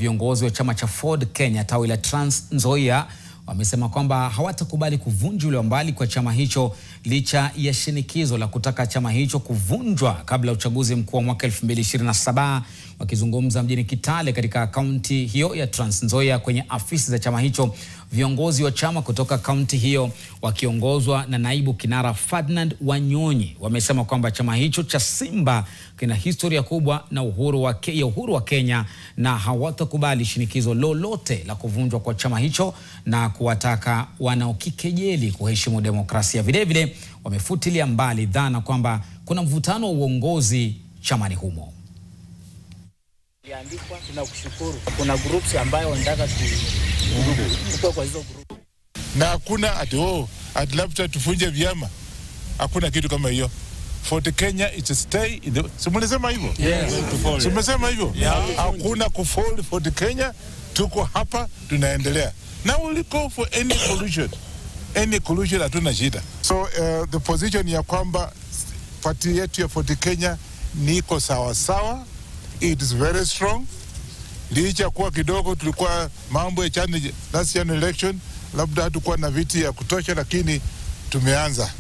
Viongozi wa chama cha Ford Kenya tawi la Trans Nzoia wamesema kwamba hawatakubali kuvunjwa mbali kwa chama hicho licha ya shinikizo la kutaka chama hicho kuvunjwa kabla uchaguzi mkuu wa mwaka 2027. Wakizungumza mjini Kitale katika kaunti hiyo ya Trans Nzoia kwenye afisi za chama hicho, viongozi wa chama kutoka kaunti hiyo wakiongozwa na naibu kinara Ferdinand Wanyonyi wamesema kwamba chama hicho cha Simba kina historia kubwa na uhuru wa Kenya na hawatakubali shinikizo lolote la kuvunjwa kwa chama hicho na kuwataka wanaokikejeli kuheshimu demokrasia. Vile vile wamefutilia mbali dhana kwamba kuna mvutano wa uongozi chamani humo. Andikwa, tunakushukuru. Kuna groups ambayo wanataka kutoka kwa hizo group. Na hakuna ati labda tufunje vyama. Hakuna kitu kama hiyo. Ford Kenya it's a stay in the... Simulesema hivyo? Yes. Simulesema hivyo? Yeah. Hakuna kufold Ford Kenya. Tuko hapa, tunaendelea. Now we'll go for any collusion. Any collusion hatuna shida. So the position ya kwamba party yetu ya Ford Kenya niko sawa sawa. It is very strong. Licha kuwa kidogo tulikuwa mambo ya last year election, labda hatukuwa na viti ya kutosha, lakini tumeanza.